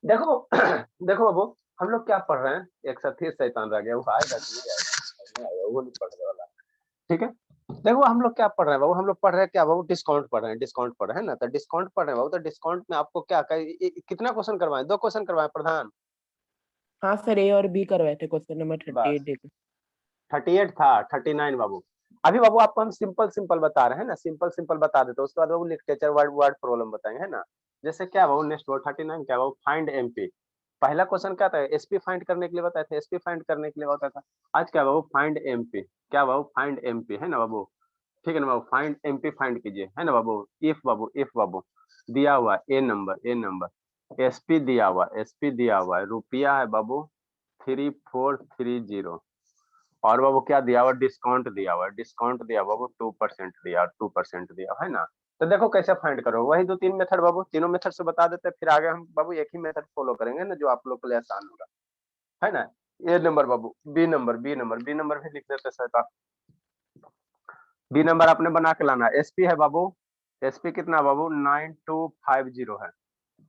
देखो देखो बाबू, हम लोग क्या पढ़ रहे हैं, एक साथी शैतान रह गया, वो आएगा कि नहीं आएगा, नहीं आएगा, वो नहीं पढ़ने वाला। ठीक है, देखो हम लोग क्या पढ़ रहे हैं बाबू, हम लोग पढ़ रहे हैं क्या बाबू, डिस्काउंट पढ़ रहे हैं, डिस्काउंट पढ़ रहे हैं ना, तो डिस्काउंट पढ़ रहे हैं बाबू, तो डिस्काउंट में आपको क्या कितना क्वेश्चन करवाएं, 2 क्वेश्चन करवाएं प्रधान। हाँ सर, ए और बी करवाए थे, क्वेश्चन नंबर 38 बस देखो। 38 था, 39 बाबू। अभी बाबू आपको हम सिंपल सिंपल बता रहे हैं ना, सिंपल सिंपल बता देते हैं, उसके बाद बाबू लिटरेचर वर्ड वर्ड प्रॉब्लम बताएंगे, है ना। जैसे क्या बाबू, नेक्स्ट वर्ड 39 क्या बाबू, फाइंड एमपी। पहला क्वेश्चन क्या था, एसपी फाइंड करने के लिए बताए थे, एसपी फाइंड करने के लिए बताया था। आज क्या बाबू, फाइंड एमपी, क्या बाबू, फाइंड एमपी, है ना बाबू। ठीक है ना बाबू, फाइंड एमपी फाइंड कीजिए, है ना बाबू। इफ बाबू दिया हुआ ए नंबर एसपी दिया हुआ, एसपी दिया हुआ है, रुपया है बाबू 3430, और बाबू क्या दिया हुआ, डिस्काउंट दिया हुआ, डिस्काउंट दिया बाबू 2% दिया, 2% दिया है ना। तो देखो कैसे फाइंड करो, वही 2-3 मेथड बाबू, तीनों मेथड से बता देते हैं, फिर आगे हम बाबू एक ही मेथड फॉलो करेंगे ना, जो आप लोग के लिए आसान होगा, है ना। ए नंबर बाबू, बी नंबर भी लिख देते सर। बी नंबर आपने बना के लाना, एसपी है बाबू, एसपी कितना बाबू 9250 है,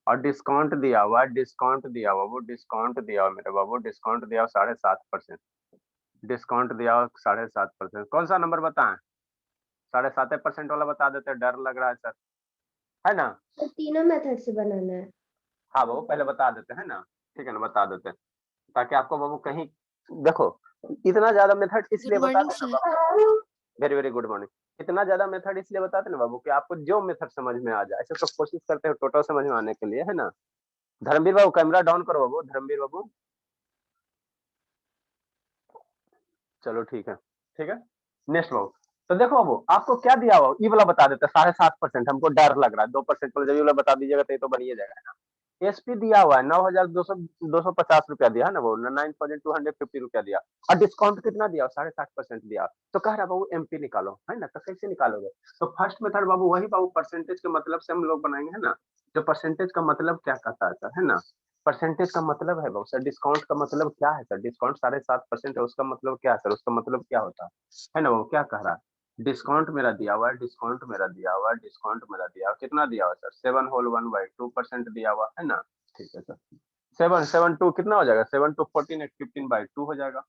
और डिस्काउंट दिया हुआ, डिस्काउंट दिया हुआ बाबू, डिस्काउंट दिया हुआ मेरे बाबू, डिस्काउंट दिया हुआ 7.5%, डिस्काउंट दिया हुआ 7.5%। कौन सा नंबर बताएं, 7.5% वाला बता देते हैं, डर लग रहा है सर, है ना। तो तीनों मेथड से बनाना है। हाँ बाबू पहले बता देते हैं ना, ठीक है ना, बता देते हैं, ताकि आपको बाबू कहीं, देखो इतना ज्यादा मेथड गुड इसलिए मॉर्निंग बताते हैं ना सर। बाबू, वेरी वेरी गुड मॉर्निंग। इतना ज्यादा मेथड इसलिए बताते हैं ना बाबू, कि आपको जो मेथड समझ में आ जाए, ऐसे तो कोशिश करते हैं टोटल समझ में आने के लिए, है ना। धर्मवीर बाबू कैमरा डाउन करो बाबू, धर्मवीर बाबू, चलो ठीक है, ठीक है। नेक्स्ट बाबू, तो देखो बाबू आपको क्या दिया हुआ, ई वाला बता देते हैं 7.5%, हमको डर लग रहा है 2% जब ये वाला बता दीजिएगा तो ये तो बन ही जाएगा ना। एसपी दिया हुआ है 9,250 रुपया दिया है ना वो, 9,250 रुपया दिया, और डिस्काउंट कितना दिया, 7.5% दिया, तो कह रहा बाबू एमपी निकालो, है ना। तो कैसे निकालोगे, तो फर्स्ट मेथड बाबू वही बाबू परसेंटेज के मतलब से हम लोग बनाएंगे, है ना। जो परसेंटेज का मतलब क्या कहता है सर, है ना। परसेंटेज का मतलब है बाबू सर, डिस्काउंट का मतलब क्या है सर, डिस्काउंट 7.5% है, उसका मतलब क्या है सर, उसका मतलब क्या होता है ना। वो क्या कह रहा है, डिस्काउंट मेरा दिया हुआ है, डिस्काउंट मेरा दिया हुआ है, डिस्काउंट मेरा दिया हुआ, कितना दिया हुआ सर, 7 होल 1/2% दिया हुआ है ना। ठीक है सर, 7 7 2 कितना हो जाएगा, 7 2 14 15/2 हो जाएगा,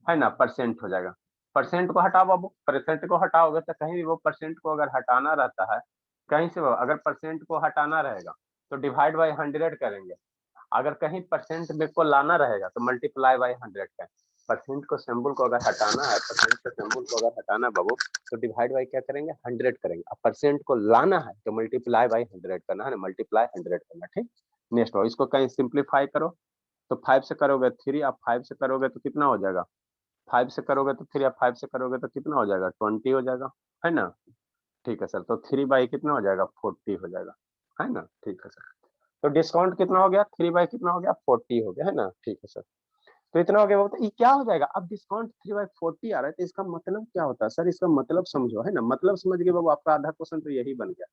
है ना, परसेंट हो जाएगा। परसेंट को हटाओ बाबू, परसेंट को हटाओगे तो कहीं भी वो परसेंट को अगर हटाना रहता है, कहीं से अगर परसेंट को हटाना रहेगा तो डिवाइड बाई 100 करेंगे, अगर कहीं परसेंट में को लाना रहेगा तो मल्टीप्लाई बाई 100 का। परसेंट को सिंबल को अगर हटाना है, परसेंट के सिंबल को अगर हटाना है बाबू, तो डिवाइड बाई क्या करेंगे, 100 करेंगे। अब परसेंट को लाना है तो मल्टीप्लाई बाई 100 करना है ना, मल्टीप्लाई 100 करना, ठीक। नेक्स्ट बाबू इसको कहीं सिंप्लीफाई करो, तो 5 से करोगे 3, अब 5 से करोगे तो कितना हो जाएगा, 5 से करोगे तो 3, अब 5 से करोगे तो कितना हो जाएगा, 20 हो जाएगा, है ना। ठीक है सर, तो 3 बाई कितना हो जाएगा, 40 हो जाएगा, है ना। ठीक है सर, तो डिस्काउंट कितना हो गया, 3 बाई कितना हो गया, 40 हो गया, है ना। ठीक है सर, तो इतना हो गया बाबू, तो ये क्या हो जाएगा, अब डिस्काउंट 3/40 आ रहा है, तो इसका मतलब क्या होता है सर, इसका मतलब समझो, है ना, मतलब समझ गए बाबू, आपका आधा क्वेश्चन तो यही बन गया।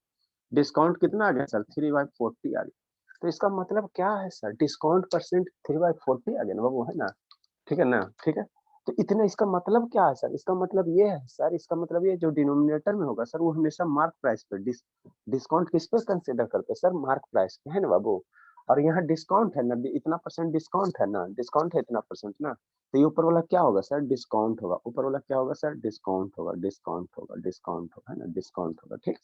डिस्काउंट कितना आ गया सर, 3/40 आ गया, तो इसका मतलब क्या है सर, डिस्काउंट परसेंट 3/40 आ गया ना बाबू, है ना। ठीक है ना, ठीक है। तो इतना इसका मतलब क्या है सर, इसका मतलब ये है सर, इसका मतलब ये जो डिनोमिनेटर में होगा सर, वो हमेशा मार्क प्राइस पे, डिस्काउंट किस पे कंसिडर करते हैं सर, मार्क प्राइस पे, है ना बाबू। और यहाँ डिस्काउंट है ना, इतना परसेंट डिस्काउंट है ना, डिस्काउंट है इतना परसेंट ना, तो ये ऊपर वाला क्या होगा सर, डिस्काउंट होगा, ऊपर वाला क्या होगा सर, डिस्काउंट होगा, डिस्काउंट होगा, डिस्काउंट होगा, है ना, डिस्काउंट होगा, ठीक।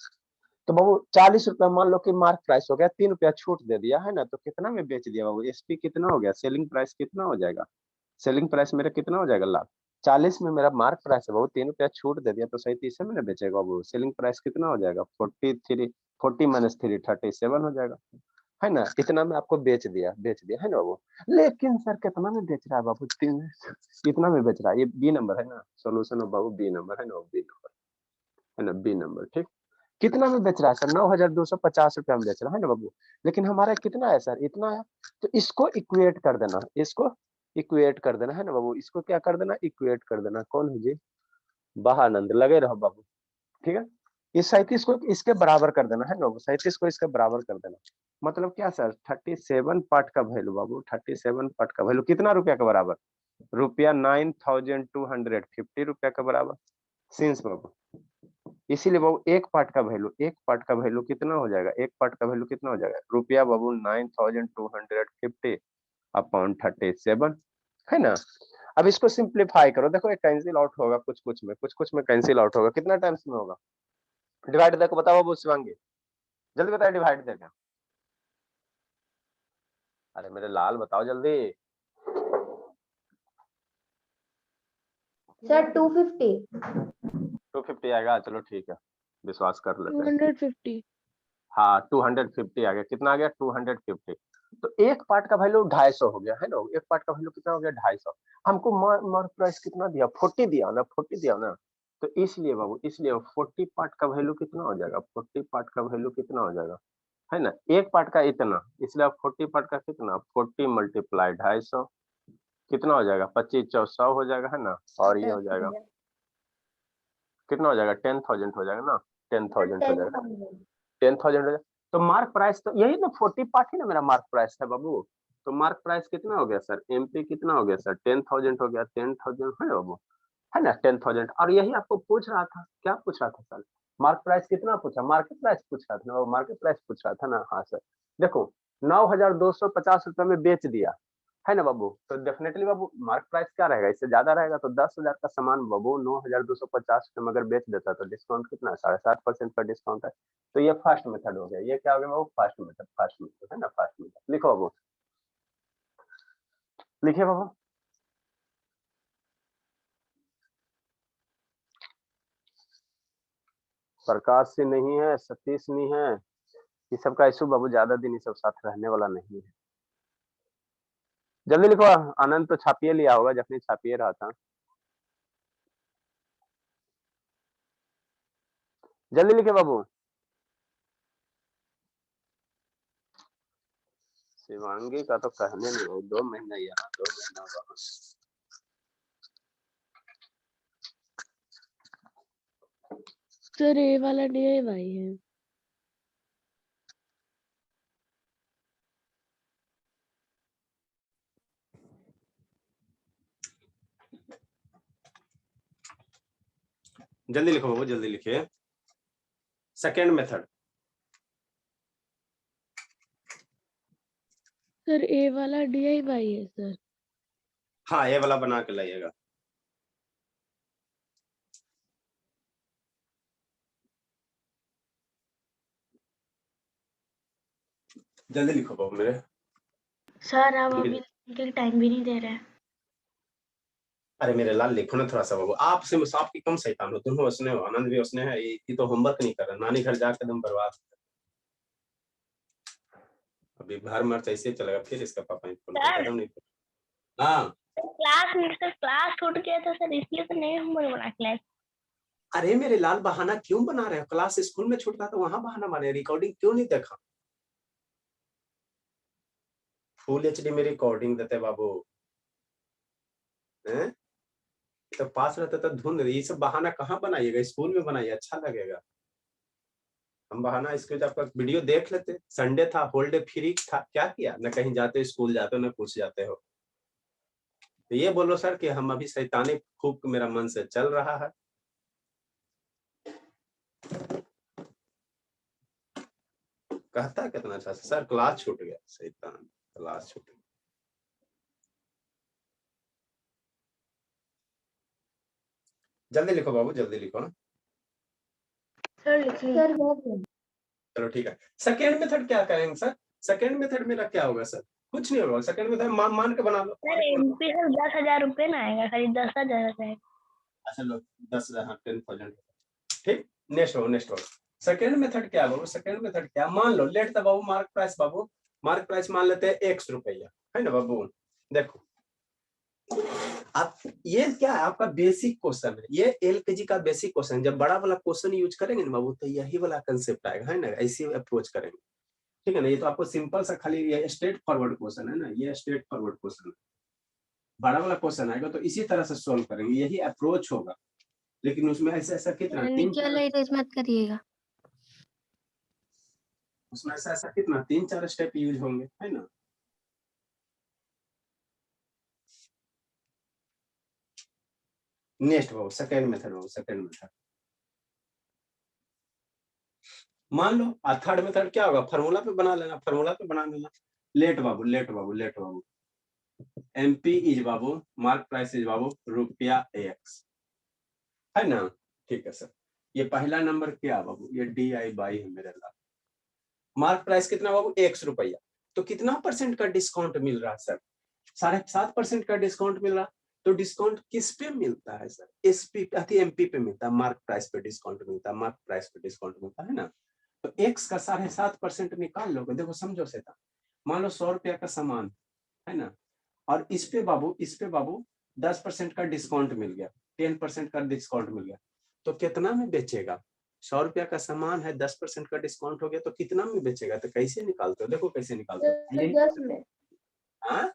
तो बाबू 40 रुपया मान लो कि मार्क प्राइस हो गया, 3 रुपया छूट दे दिया, है ना, तो कितना में बेच दिया बाबू, एसपी कितना हो गया, सेलिंग प्राइस कितना हो जाएगा, सेलिंग प्राइस मेरा कितना हो जाएगा, लाख 40 में मेरा मार्क प्राइस है बाबू, 3 रुपया छूट दे दिया, तो सही 30 में ना बेचेगा बाबू, सेलिंग प्राइस कितना हो जाएगा, 40 - 3 37 हो जाएगा, है ना। इतना में आपको बेच दिया, है ना बाबू। लेकिन सर कितना में बेच रहा है बाबू, कितना में बेच रहा है, ये बी नंबर है ना, सोल्यूशन बाबू बी नंबर है ना, बी नंबर है ना, बी नंबर, ठीक। कितना में बेच रहा है सर, 9,250 रुपया में बेच रहा है ना बाबू। लेकिन हमारा कितना है सर, इतना है, तो इसको इक्वेट कर देना, इसको इक्वेट कर देना, है ना बाबू, इसको क्या कर देना, इक्वेट कर देना, कौन है जी, बहानंद, लगे रहो बाबू, ठीक है। इस 37 को इसके बराबर कर देना, है ना बाबू, 37 को इसके बराबर कर देना, मतलब क्या सर, 37 पार्ट का वैल्यू बाबू, 37 पार्ट का वैल्यू कितना रुपया के बराबर, रुपया 9,250 रुपया के बराबर, सिंस बाबू इसीलिए बाबू एक पार्ट का वैल्यू कितना हो जाएगा, एक पार्ट का वैल्यू कितना हो जाएगा रुपया बाबू 9250 अपॉन 37, है ना। अब इसको सिंप्लीफाई करो, देखो ये कैंसिल आउट होगा कुछ कुछ में कैंसिल आउट होगा, कितना टाइम्स में होगा डिवाइड करके बताओ बाबू शिवांगी, जल्दी बताओ डिवाइड करके। अरे मेरे लाल बताओ जल्दी। सर 250। 250 आएगा, चलो ठीक है विश्वास कर लेते हैं। 250। हाँ 250 आ गया, कितना आ गया 250। तो एक पार्ट का वैल्यू 250 हो गया है ना, एक पार्ट का वैल्यू कितना हो गया 250। हमको मार्क प्राइस कितना दिया 40 दिया ना, 40 दिया ना, तो इसलिए बाबू इसलिए 40 पार्ट का वैल्यू कितना हो जाएगा, 40 पार्ट का वैल्यू कितना हो जाएगा, है ना। एक पार्ट का इतना, इसलिए आप 40 पार्ट का कितना 40 मल्टीप्लाई 250 कितना हो जाएगा 25 400 हो जाएगा, है ना। और ये हो जाएगा कितना हो जाएगा 10,000 हो जाएगा ना, 10,000 हो जाएगा, 10,000 हो जाएगा। तो मार्क प्राइस तो यही तो 40 पार्ट ही ना मेरा मार्क प्राइस है बाबू। तो मार्क प्राइस कितना हो गया सर, एमपी कितना हो गया सर 10,000 हो गया, 10,000 है बाबू, है ना 10,000। और यही आपको पूछ रहा था, क्या पूछ रहा था सर, मार्क प्राइस कितना पूछा, मार्केट प्राइस पूछ रहा था ना, मार्केट प्राइस पूछ रहा था ना। हाँ सर देखो 9,250 रुपए में बेच दिया, है ना बाबू, तो डेफिनेटली बाबू मार्क प्राइस क्या रहेगा, इससे ज्यादा रहेगा। तो 10,000 का सामान बाबू 9,250 में अगर बेच देता तो डिस्काउंट कितना है 7.5% का डिस्काउंट है। तो ये फर्स्ट मेथड हो गया, ये क्या हो गया बाबू फर्स्ट मेथड है ना, फर्स्ट मेथड लिखो बाबू, लिखिए बाबू। प्रकाश से नहीं है, सतीश नहीं है, ये सब का इशू बाबू ज्यादा दिन ये सब साथ रहने वाला नहीं है। जल्दी लिखो, आनंद तो छापिए लिया होगा, जब छापिए रहा था, जल्दी लिखे बाबू। शिवांगी का तो कहने नहीं हो, 2 महीना यहाँ 2 महीना वहाँ। सर ये वाला DIY है। जल्दी लिखो बाबू, जल्दी लिखिए। सेकेंड मेथड, सर ये वाला DIY है सर। हाँ ये वाला बना के लाइएगा। जल्दी लिखो बाबू मेरे। सर आप अभी के टाइम भी नहीं दे रहे हैं। अरे मेरे लाल लिखो ना थोड़ा सा बाबू, आपसे आपकी कम शैतान हो, तुम हो उसने हो, आनंद भी उसने है, ये तो होमवर्क नहीं कर रहा, नानी घर जाकर एकदम बर्बाद। अभी भर मर ऐसे चलेगा, फिर इसका पापा फोन करता नहीं। हाँ क्लास छूट गया था सर, इसलिए तो नहीं होमवर्क बना क्लास। अरे मेरे लाल बहाना क्यों बना रहे हो, क्लास स्कूल में छूट रहा तो वहां बहाना मारे, रिकॉर्डिंग क्यों नहीं देखा, फुल HD में रिकॉर्डिंग देते बाबू हैं, तो पास रहता तो धुंध, ये सब बहाना कहाँ बनाइएगा, स्कूल में बनाइए अच्छा लगेगा। हम बहाना इसके जब आपका वीडियो देख लेते, संडे था होल डे फ्री था, क्या किया, न कहीं जाते स्कूल जाते हो न कुछ जाते हो, तो ये बोलो सर कि हम अभी शैतानी खूब मेरा मन से चल रहा है। कहता है कितना अच्छा सर क्लास छूट गया, शैतान क्लास छूट गया। जल्दी लिखो बाबू, जल्दी लिखो। सर लिखिए। सर हो गया। चलो ठीक है, सेकेंड मेथड क्या करेंगे सर, सेकेंड मेथड मेरा क्या होगा सर, कुछ नहीं होगा, सेकेंड मेथड मान के बना लो। सर एमपी सर 10,000 रुपए ना आएगा, खाली 10,000 आएगा। अच्छा लो 10,000 10,000 ठीक। नेक्स्ट हो, नेक्स्ट हो। सेकेंड मेथड क्या बाबू, सेकेंड मेथड क्या, मान लो लेट था बाबू मार्क प्राइस, बाबू मार्क प्राइस मान लेते हैं ₹100, है ना बाबू। देखो आप ये क्या है, आपका बेसिक क्वेश्चन है, ये LKG का बेसिक क्वेश्चन, जब बड़ा वाला क्वेश्चन यूज करेंगे ना बाबू तो यही वाला कंसेप्ट आएगा, है ना, ऐसी अप्रोच करेंगे, ठीक है ना। ये तो आपको सिंपल सा खाली ये स्ट्रेट फॉरवर्ड क्वेश्चन है ना, ये स्ट्रेट फॉरवर्ड क्वेश्चन है, बड़ा वाला क्वेश्चन आएगा तो इसी तरह से सॉल्व करेंगे, यही अप्रोच होगा। लेकिन उसमें ऐसा ऐसा कितना नीचे वाला इरेज मत करिएगा। उसमें ऐसा ऐसा कितना 3-4 स्टेप यूज होंगे, है ना। नेक्स्ट बाबू सेकंड मेथड, बाबू सेकंड मेथड मान लो थर्ड मेथड क्या होगा, फार्मूला पे बना लेना, फार्मूला पे बना लेना। लेट बाबू, लेट बाबू, लेट बाबू, एमपी इज बाबू, मार्क प्राइस इज बाबू रुपया एक्स, है ना। ठीक है सर, ये पहला नंबर क्या बाबू, ये डी आई बाई है मेरे लाल। मार्क प्राइस कितना बाबू, ₹1, तो कितना परसेंट का डिस्काउंट मिल रहा है सर, 7.5% का डिस्काउंट मिल रहा। तो डिस्काउंट किस पे मिलता है सर, एसपी एमपी पे मिलता है, मार्क प्राइस पे डिस्काउंट मिलता है, मार्क प्राइस पे डिस्काउंट मिलता है ना। तो एक्स का 7.5% निकाल लोगे, देखो समझो सेता, मान लो 100 रुपया का सामान है ना, और इस पे बाबू 10% का डिस्काउंट मिल गया, 10% का डिस्काउंट मिल गया, तो कितना में बेचेगा, 100 रुपया का सामान है, 10% का डिस्काउंट हो गया, तो कितना में बेचेगा, तो कैसे निकालते हो, देखो कैसे निकालते हो, सर यही 10 में। हाँ?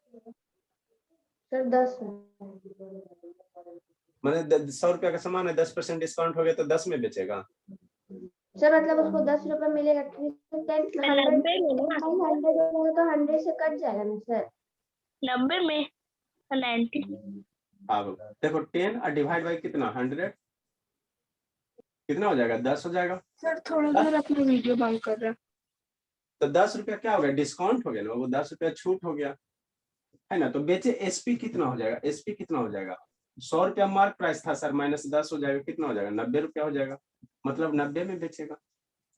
सर 10 में। मैंने 100 रुपया का सामान है, 10% डिस्काउंट हो गया, तो 10 में बेचेगा। सर मतलब उसको 10 रुपए मिलेगा, 100 90 में ना, तो 100 से कट जाएगा ना सर। 90 में 90। अब देखो 10 और डिवाइड बाई कितना 100, कितना हो जाएगा, 10 हो जाएगा। सर थोड़ा देर अपना वीडियो बंद कर रहा है। तो 10 रुपया क्या हो गया, डिस्काउंट हो गया ना, वो 10 रुपया छूट हो गया, है ना। तो बेचे एसपी कितना हो जाएगा, एसपी कितना हो जाएगा, 100 रुपया मार्क प्राइस था सर, -10 हो जाएगा, कितना हो जाएगा, 90 रुपया हो जाएगा, मतलब 90 में बेचेगा,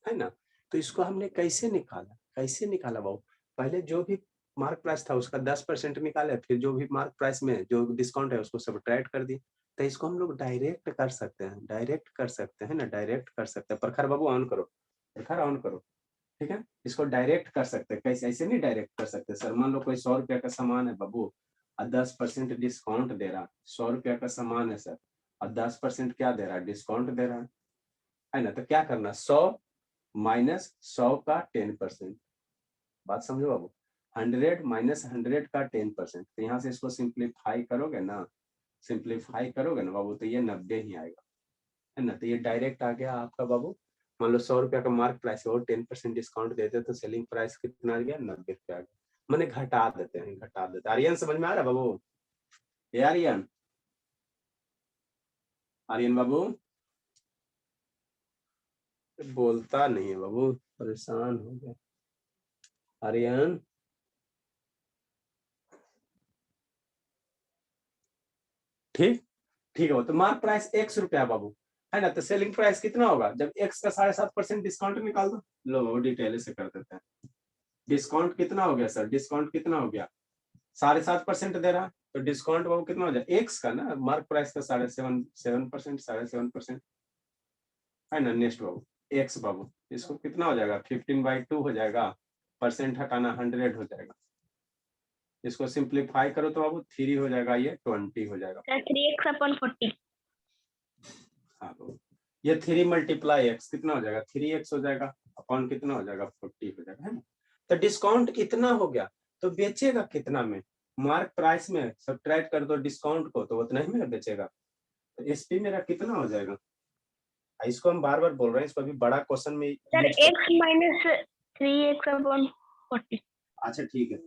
है ना। तो इसको हमने कैसे निकाला बाबू, पहले जो भी मार्क प्राइस था उसका 10% निकाले, फिर जो भी मार्क प्राइस में जो डिस्काउंट है उसको सबट्रैक्ट कर दिए। तो इसको हम लोग डायरेक्ट कर सकते हैं, डायरेक्ट कर सकते हैं ना, डायरेक्ट कर सकते हैं। प्रखर बाबू ऑन करो, प्रखर ऑन करो, ठीक है। इसको डायरेक्ट कर सकते हैं, कैसे, ऐसे नहीं डायरेक्ट कर सकते सर। मान लो कोई 100 रुपया का सामान है बाबू और 10% डिस्काउंट दे रहा, 100 रुपया का सामान है सर और 10% क्या दे रहा है, डिस्काउंट दे रहा है ना। तो क्या करना, 100 माइनस 100 का 10%, बात समझो बाबू, 100 माइनस 100 का 10%, तो यहाँ से इसको सिंप्लीफाई करोगे ना, सिंप्लीफाई करोगे ना बाबू, तो ये 90 ही आएगा, है ना। तो ये डायरेक्ट आ गया आपका बाबू। मान लो 100 रुपया का मार्क प्राइस है और 10% डिस्काउंट देते तो सेलिंग प्राइस कितना आ गया, 90 रुपया आ गया। मैंने घटा देते हैं, घटा देते। आर्यन समझ में आ रहा बाबू, ये आर्यन, आर्यन बाबू बोलता नहीं है बाबू, परेशान हो गया आर्यन। ठीक, ठीक है। तो मार्क प्राइस ₹1 बाबू, है ना। तो सेलिंग प्राइस कितना होगा, जब एक्स का 7.5% डिस्काउंट निकाल दो। लो बाबू डिटेल से कर देते हैं। डिस्काउंट कितना हो गया सर, डिस्काउंट कितना हो गया, 7.5% दे रहा, तो डिस्काउंट बाबू कितना हो जाए, एक्स का ना, मार्क प्राइस का 7.5%, 7.5%, है ना। नेक्स्ट बाबू एक्स बाबू, इसको कितना हो जाएगा, 15/2 हो जाएगा, परसेंट हटाना 100 हो जाएगा। इसको सिंप्लीफाई करो तो बाबू 3 हो जाएगा, ये 20 हो जाएगा। 3x/40। हाँ बाबू, ये 3 मल्टीप्लाई एक्स कितना हो जाएगा, 3x हो जाएगा, अपॉन कितना हो जाएगा, 40 हो जाएगा, है ना। तो डिस्काउंट इतना हो गया, तो बेचेगा कितना में, मार्क प्राइस में सब्ट्रैक्ट कर दो डिस्काउंट को, तो उतना ही में बेचेगा। तो एसपी मेरा कितना हो जाएगा, इसको हम बार बार बोल रहे हैं, इसको अभी बड़ा क्वेश्चन में सर use कर- x माइनस 3x/40। अच्छा ठीक है।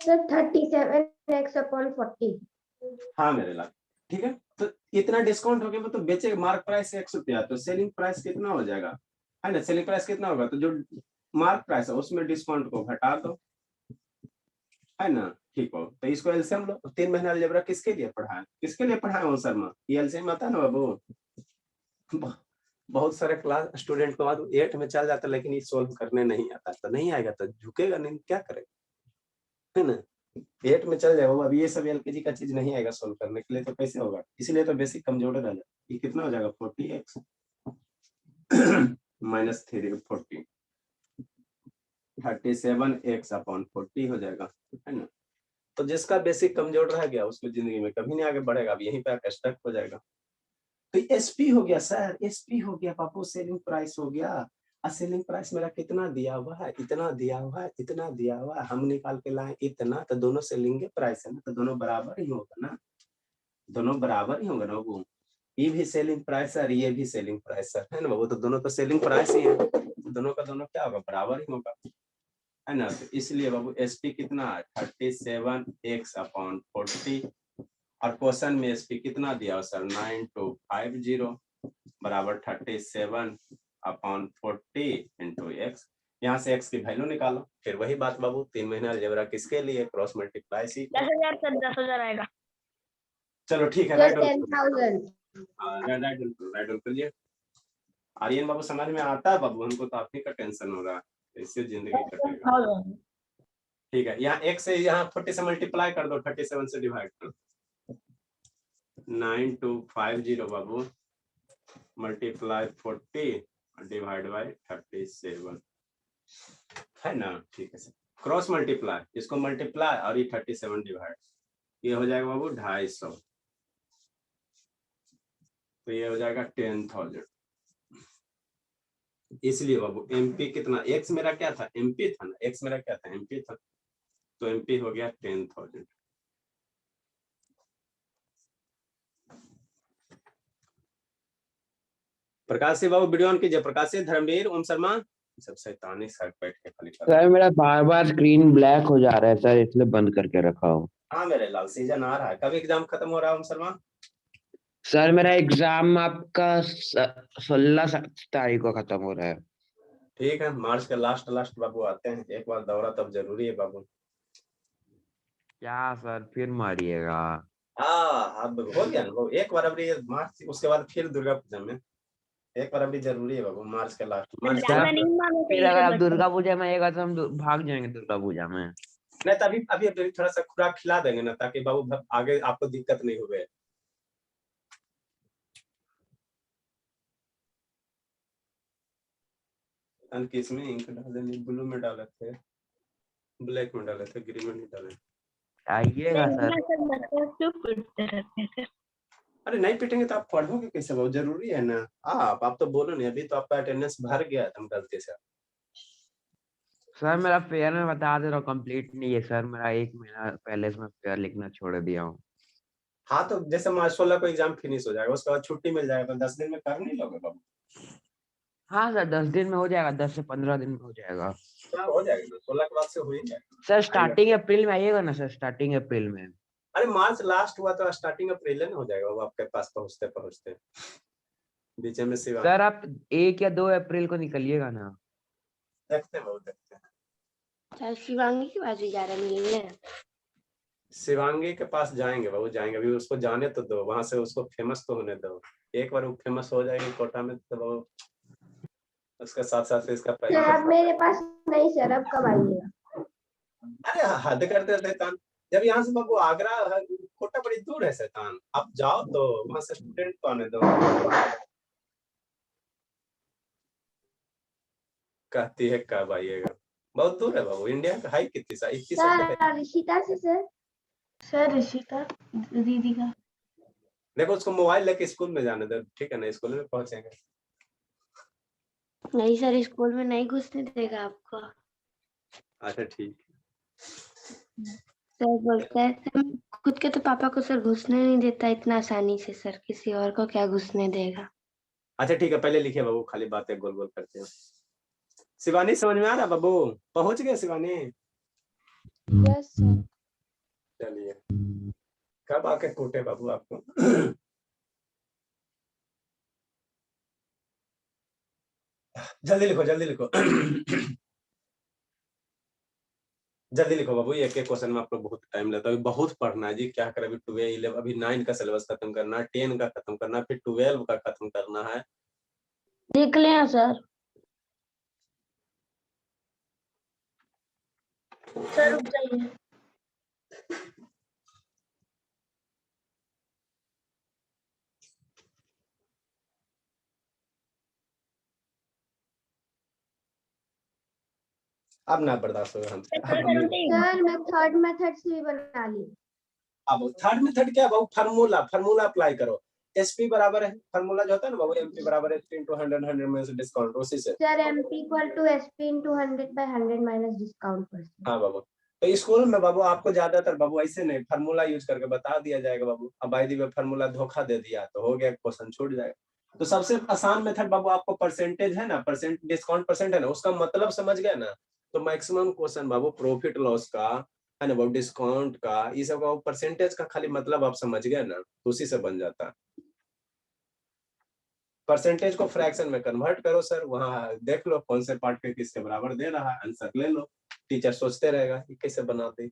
Sir 37x/40। हाँ मेरे लाल, ठीक है। तो इतना डिस्काउंट हो गया, मतलब बेचेगा, मार्क प्राइस ₹1, तो सेलिंग प्राइस कितना हो जाएगा, है ना। सेलिंग प्राइस कितना होगा, तो जो मार्क प्राइस है उसमें डिस्काउंट को घटा दो, है ना। ठीक हो, तो इसको एलसीएम लो। 3 महीना अलजेब्रा किसके लिए पढ़ाए, किसके लिए पढ़ाए हो शर्मा, ये एलसीएम आता ना बाबू। बहुत सारे क्लास स्टूडेंट को बाद 8 में चल जाता, लेकिन ये सोल्व करने नहीं आता, तो नहीं आएगा तो झुकेगा नहीं, क्या करेगा, है ना। 8 में चल जाएगा, अब ये सब एलकेजी का चीज नहीं आएगा सोल्व करने के लिए, तो कैसे होगा, इसलिए तो बेसिक कमजोर रह जाए। ये कितना हो जाएगा, 40x माइनस 340, 37x/40 हो जाएगा, है ना। तो जिसका बेसिक कमजोर रह गया उसको जिंदगी में कभी नहीं आगे बढ़ेगा, अब यहीं पे आकर स्टक हो जाएगा। तो एसपी हो गया सर, एसपी हो गया बापू, सेलिंग प्राइस हो गया। और सेलिंग प्राइस मेरा कितना दिया हुआ है, इतना दिया हुआ है, इतना दिया हुआ है, हम निकाल के लाए इतना, तो दोनों सेलिंग प्राइस है ना, तो दोनों बराबर ही होगा ना, दोनों बराबर ही होगा ना बाबू। ये भी सेलिंग प्राइस है और ये भी सेलिंग प्राइस है ना बाबू, तो दोनों तो सेलिंग प्राइस ही है, दोनों का दोनों क्या होगा, बराबर ही होगा, है ना। तो इसलिए बाबू एसपी कितना है, 37x/40, और क्वेश्चन में एसपी कितना दिया सर, 9250, बराबर 37/40 इंटू एक्स। यहाँ से x की वैल्यू निकालो। फिर वही बात बाबू, 3 महीना अलजेब्रा किसके लिए, क्रॉस मल्टीप्लाई सीखो। 10,000 सर 10,000 आएगा। चलो ठीक है, सर राइट डाउन 10,000। करिए। आर्यन बाबू समझ में आता है बाबू, हमको तो आप ही का टेंशन हो रहा है, इससे जिंदगी कटेगा। 10,000। ठीक है, यहाँ x से यहाँ 40 से मल्टीप्लाई कर दो, 37 से डिवाइड कर दो। 9250 बाबू मल्टीप्लाई 40 डिवाइड बाय 37 है ना। ठीक है सर, क्रॉस मल्टीप्लाई, इसको मल्टीप्लाई और ये 37 डिवाइड, ये हो जाएगा बाबू 250। तो ये हो जाएगा 10,000। इसलिए बाबू एमपी कितना, एक्स मेरा क्या था, एमपी था ना, एक्स मेरा क्या था, एमपी था, तो एमपी हो गया 10,000। प्रकाश सिंह बाबू वीडियो ऑन कीजिए। प्रकाश सिंह, धर्मवीर, ओम शर्मा, सब शैतानी सर बैठ के खाली कर। सर मेरा बार बार स्क्रीन ब्लैक हो जा रहा है सर, इसलिए बंद करके रखा हूँ। हाँ मेरे लाल, सीजन आ रहा है, कब एग्जाम खत्म हो रहा है ओम शर्मा? सर मेरा एग्जाम आपका 16 तारीख को खत्म हो रहा है। ठीक है, मार्च के लास्ट बाबू आते हैं, एक बार दौरा तब जरूरी है बाबू। क्या सर फिर मारिएगा? हाँ अब हो गया ना बाबू, एक बार अभी मार्च, उसके बाद फिर दुर्गा पूजा में, एक बार अभी जरूरी है बाबू, मार्च के लास्ट। मार्च ज्यादा नहीं मानो फिर अगर आप दुर्गा पूजा में आएगा तो हम भाग जाएंगे दुर्गा पूजा में। नहीं तो अभी थोड़ा सा खुराक खिला देंगे ना, ताकि बाबू आगे आपको दिक्कत नहीं हुए। किसमें इंक डाले, ब्लू में डाले थे, ब्लैक में डाले थे, ग्रीन में नहीं डाले। आइएगा सर। सर बच्चे क्यों पीटते रहते हैं सर? अरे नहीं पीटेंगे तो आप पढ़ोगे कैसे, बहुत जरूरी है ना। आप तो बोलो नहीं, अभी तो आपका अटेंडेंस भर गया था गलती से। सर मेरा फेयर में बता दे रहा हूँ कंप्लीट नहीं है सर, मेरा 1 महीना पहले से मैं फेयर लिखना छोड़ दिया हूँ। हाँ तो जैसे मार्च 16 को एग्जाम फिनिश हो जाएगा, उसके बाद छुट्टी मिल जाएगा, तो 10 दिन में कर नहीं लोगे बाबू? हाँ सर 10 दिन में हो जाएगा, 10 से 15 दिन में हो जाएगा। हो जाएगा, 16 के बाद से हो ही जाएगा। सर स्टार्टिंग अप्रैल में आइएगा ना सर, स्टार्टिंग अप्रैल में। अरे मार्च लास्ट हुआ तो स्टार्टिंग अप्रैल में हो जाएगा वो आपके पास पहुंचते पहुंचते, बीच में सिवा। सर आप 1 या 2 अप्रैल को निकलिएगा ना। देखते हैं बहुत देखते हैं। सर शिवांगी के पास भी जा रहे मिलने। शिवांगी के पास जाएंगे बाबू, जाएंगे, अभी उसको जाने तो दो, वहां से उसको फेमस तो होने दो। एक बार वो फेमस हो जाएगी कोटा में तो वो, उसके साथ साथ इसका सर अब मेरे पास नहीं सर, अब कब आइएगा? अरे हद करते थे शैतान, जब यहाँ से बाबू आगरा कोटा बड़ी दूर है शैतान, आप जाओ तो वहां से स्टूडेंट को आने दो। कहती है कब आइएगा, बहुत दूर है बाबू, इंडिया का हाई कितनी सा 21 सर ऋषिता से सर। सर ऋषिता दीदी का। देखो उसको मोबाइल लेके स्कूल में जाने दो, ठीक है ना, स्कूल में पहुंचेंगे। नहीं सर स्कूल में नहीं घुसने देगा आपको। अच्छा ठीक। सर बोलता है सर खुद के तो पापा को सर घुसने नहीं देता इतना आसानी से, सर किसी और को क्या घुसने देगा। अच्छा ठीक है, पहले लिखिए बाबू, खाली बातें गोल गोल करते हैं। शिवानी समझ में आ रहा बाबू, पहुंच गए शिवानी? Yes sir. चलिए, कब आके कूटे बाबू आपको? जल्दी लिखो जल्दी लिखो। जल्दी लिखो बाबू, एक एक क्वेश्चन में आपको बहुत टाइम लगता है, बहुत पढ़ना है जी, क्या करें, अभी 12 11 अभी 9 का सिलेबस खत्म करना है, 10 का खत्म करना है, फिर 12 का खत्म करना है। देख लें सर। सर रुक जाइए। अब ना बर्दाश्त होगा हमसे। सर मैं थर्ड मेथड से भी बना ली। अब थर्ड मेथड क्या है बाबू, फार्मूला अप्लाई करो। एसपी बराबर है, फार्मूला जो होता है ना बाबू, एमपी बराबर है 3 into 100 100 में से डिस्काउंट, उसी से। Sir MP equal to SP into 100/100 minus discount percent. हाँ बाबू, तो स्कूल में बाबू आपको ज्यादातर बाबू ऐसे नहीं, फार्मूला यूज करके बता दिया जाएगा बाबू। अब बाय द वे फार्मूला धोखा दे दिया तो हो गया, क्वेश्चन छूट जाएगा। तो सबसे आसान मेथड बाबू, आपको परसेंटेज है ना, परसेंट डिस्काउंट परसेंट है ना, उसका मतलब समझ गया ना, तो मैक्सिमम क्वेश्चन बाबू प्रॉफिट लॉस का है ना बाबू, डिस्काउंट का, ये सब का परसेंटेज का खाली मतलब आप समझ गए ना, तो उसी से बन जाता है। परसेंटेज को फ्रैक्शन में कन्वर्ट करो सर, वहां देख लो कौन से पार्ट पे किसके बराबर दे रहा है, आंसर ले लो। टीचर सोचते रहेगा कि कैसे बनाते,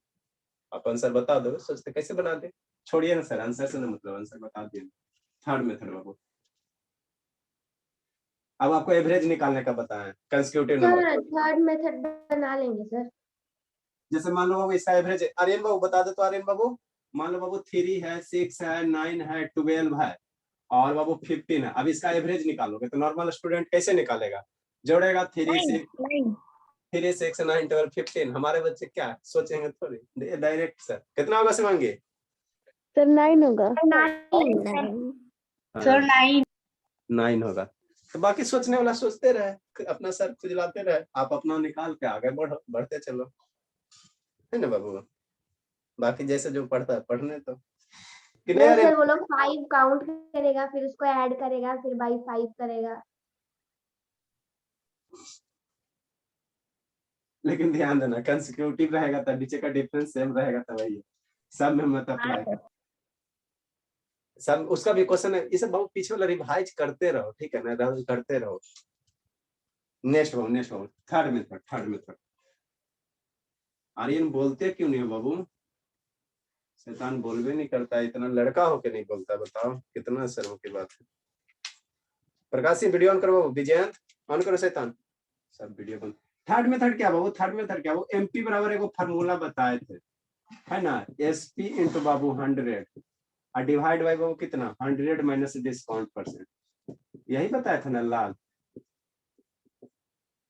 आप आंसर बता दो, सोचते कैसे बनाते, छोड़िए ना सर, आंसर से ना मतलब, आंसर बता दिए। थर्ड मेथड बाबू, अब आपको एवरेज निकालने का बताएं consecutive number. Sir third method बना लेंगे सर। जैसे मान लो बाबू इसका एवरेज, आर्यन बाबू बता दो तो, आर्यन बाबू मान लो बाबू 3 है, 6 है, 9 है, 12 है और बाबू 15 है। अब इसका एवरेज निकालोगे तो नॉर्मल स्टूडेंट कैसे निकालेगा, जोड़ेगा 3 6 3 6 9 12 15। हमारे बच्चे क्या सोचेंगे थोड़ी, डायरेक्ट सर कितना होगा शिवांगी? सर 9 होगा। सर 9 होगा। तो बाकी सोचने वाला सोचते रहे, अपना सर खुजलाते रहे, आप अपना निकाल के आगे बढ़ो, बढ़ते चलो, है ना बाबू। बाकी जैसे जो पढ़ता है पढ़ने तो कि नहीं। सर वो लोग 5 काउंट करेगा, फिर उसको ऐड करेगा, फिर बाई 5 करेगा। लेकिन ध्यान देना कंसेक्यूटिव रहेगा तो नीचे का डिफरेंस सेम रहेगा, तो वही सब में मत अप्लाई सब। उसका भी क्वेश्चन है, इसे बहुत पीछे वाला रिवाइज करते रहो, ठीक है ना, रिवाइज करते रहो। नेक्स्ट बाबू थर्ड मेथड। आर्यन बोलते क्यों नहीं हो बाबू? शैतान बोलबे नहीं करता, इतना लड़का होके नहीं बोलता, बताओ कितना शर्म की बात है। प्रकाश सिंह वीडियो ऑन करो, विजयंत ऑन करो, शैतान सब वीडियो बंद। थर्ड मेथड क्या बाबू? थर्ड मेथड क्या? वो एमपी बराबर एक फार्मूला बताए थे, है ना, एसपी इंटू बाबू 100 और डिवाइड बाई बाबू कितना 100 माइनस डिस्काउंट %। यही बताया था ना लाल,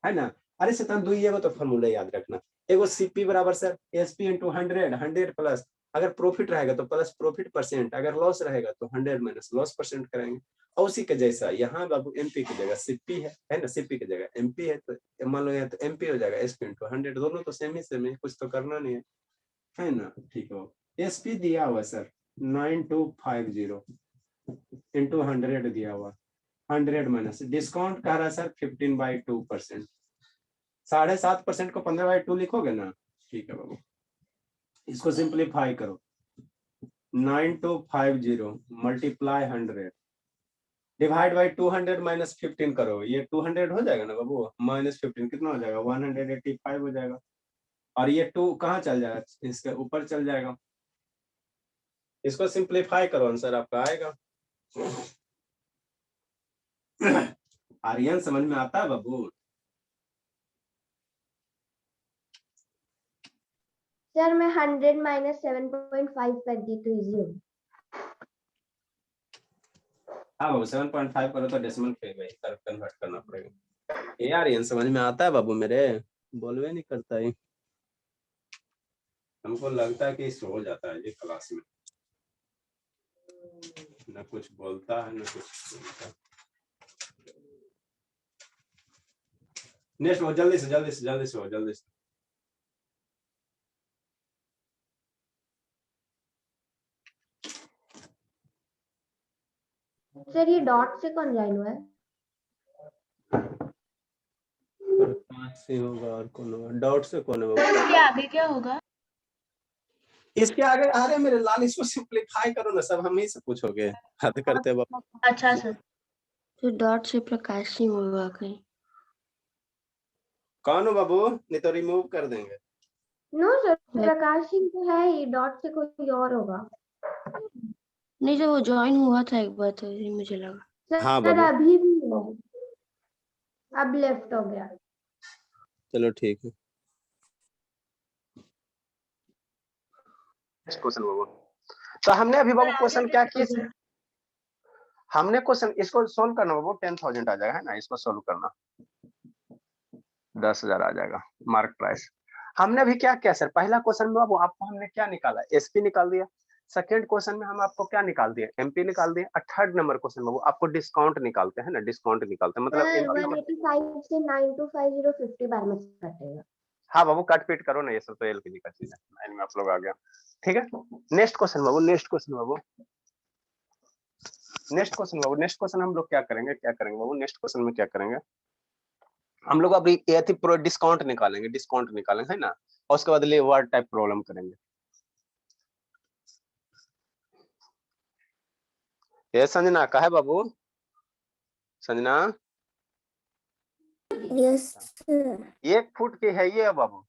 है ना। अरे शैतान दो ये तो फार्मूला याद रखना, एगो सीपी बराबर सर एसपी इंटू 100 प्लस, अगर प्रॉफिट रहेगा तो प्लस प्रॉफिट %, अगर लॉस रहेगा तो 100 माइनस लॉस % करेंगे। और उसी के जैसा यहाँ बाबू एमपी की जगह सीपी है ना, सीपी की जगह एमपी है तो मान लो यहाँ तो एमपी हो जाएगा एसपी इंटू 100, दोनों तो सेम ही, कुछ तो करना नहीं है ना, ठीक है। एसपी दिया हुआ सर 9250 इंटू 100 दिया हुआ, 100 माइनस डिस्काउंट कह रहा है सर 15/2%, 7.5% को 15/2 लिखोगे ना, ठीक है बाबू। इसको सिंप्लीफाई करो, 9250 मल्टीप्लाई 100 डिवाइड बाई 200 माइनस 15 करो, ये 200 हो जाएगा ना बाबू, माइनस 15 कितना हो जाएगा 185 हो जाएगा, और ये 2 कहाँ चल जाएगा, इसके ऊपर चल जाएगा। इसको सिंप्लीफाई करो, आंसर आपका आएगा। आर्यन समझ में आता है बाबू? सर मैं 100 माइनस 7.5 कर दी तो इजी हो। हाँ बाबू 7.5 करो तो डेसिमल कन्वर्ट करना पड़ेगा। ये आर्यन समझ में आता है बाबू मेरे? बोलवे नहीं करता है, हमको लगता है कि सो जाता है ये क्लास में, न कुछ बोलता है न कुछ बोलता। नेक्स्ट जल्दी से। सर ये डॉट से कौन ज्वाइन हुआ है? से होगा और कौन होगा, डॉट से कौन होगा? इसके आगे क्या होगा? इसके आगे अरे मेरे लाल इसको सिंप्लीफाई करो ना, सब हम ही से पूछोगे, हद करते बाबू। अच्छा सर। तो डॉट से प्रकाश सिंह होगा कहीं? कौन हो बाबू? नहीं तो रिमूव कर देंगे। नो सर प्रकाश सिंह तो है ही, डॉट से कोई और होगा। नहीं सर वो ज्वाइन हुआ था एक बार तो मुझे लगा। सर हाँ बाबू अभी भी है, अब लेफ्ट हो गया। चलो ठीक है। क्वेश्चन बाबू, तो हमने अभी बाबू क्वेश्चन क्या किए, हमने क्वेश्चन इसको सोल्व करना बाबू 10,000 आ जाएगा, है ना, इसको सोल्व करना 10,000 आ जाएगा मार्क प्राइस। हमने अभी क्या किया सर, पहला क्वेश्चन में बाबू आपको हमने क्या निकाला, एसपी निकाल दिया। सेकंड क्वेश्चन में हम आपको क्या निकाल दिए, एमपी निकाल दिए। और थर्ड नंबर क्वेश्चन बाबू आपको डिस्काउंट निकालते हैं ना, डिस्काउंट निकालते हैं मतलब एमपी 185 से 9250 50 बार में कटेगा। हाँ बाबू कट पीट करो ना, ये सब तो एलकेजी का चीज है, लाइन में आप लोग आ गया, ठीक है। नेक्स्ट क्वेश्चन बाबू, नेक्स्ट क्वेश्चन हम लोग क्या करेंगे बाबू, नेक्स्ट क्वेश्चन में क्या करेंगे हम लोग, अभी डिस्काउंट निकालेंगे, है ना, और उसके बाद वर्ड टाइप प्रॉब्लम करेंगे। ये संजना का है बाबू, संजना यस सर 1 फुट की है ये बाबू।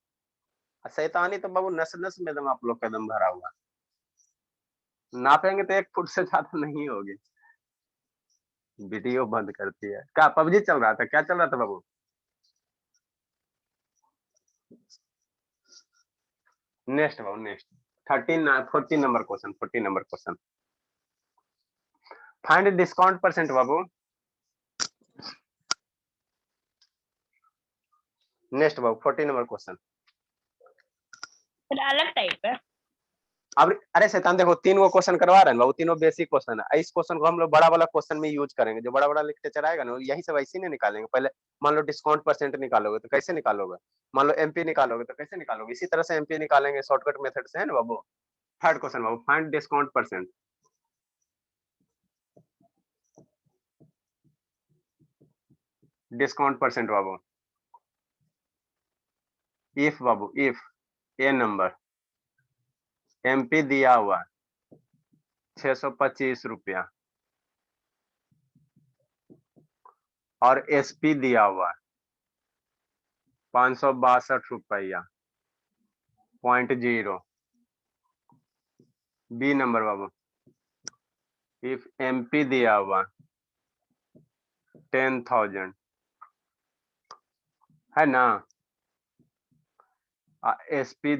शैतानी तो बाबू नस नस में दम आप लोग का दम भरा हुआ। नापेंगे तो 1 फुट से ज्यादा नहीं होगी। वीडियो बंद करती है क्या? पबजी चल रहा था क्या? चल रहा था बाबू? नेक्स्ट बाबू next 14 number question. Find discount percent बाबू। नेक्स्ट बाबू 14 नंबर क्वेश्चन। फिर अलग टाइप है। अब अरे शैतान देखो 3 गो क्वेश्चन करवा रहे हैं बाबू, तीनों बेसिक क्वेश्चन है। इस क्वेश्चन को हम लोग बड़ा वाला क्वेश्चन में यूज करेंगे। जो बड़ा लिटरेचर आएगा ना यही सब ऐसे नहीं निकालेंगे। पहले मान लो डिस्काउंट परसेंट निकालोगे तो कैसे निकालोगे? मान लो एमपी निकालोगे तो कैसे निकालोगे? इसी तरह से एमपी निकालेंगे शॉर्टकट मेथड से, है ना बाबू। थर्ड क्वेश्चन बाबू, find discount percent. Discount percent बाबू। इफ बाबू इफ ए नंबर एमपी दिया हुआ 625 रुपया और एसपी दिया हुआ 562 रुपया .0। बी नंबर बाबू इफ एमपी दिया हुआ 10,000 है ना, एसपी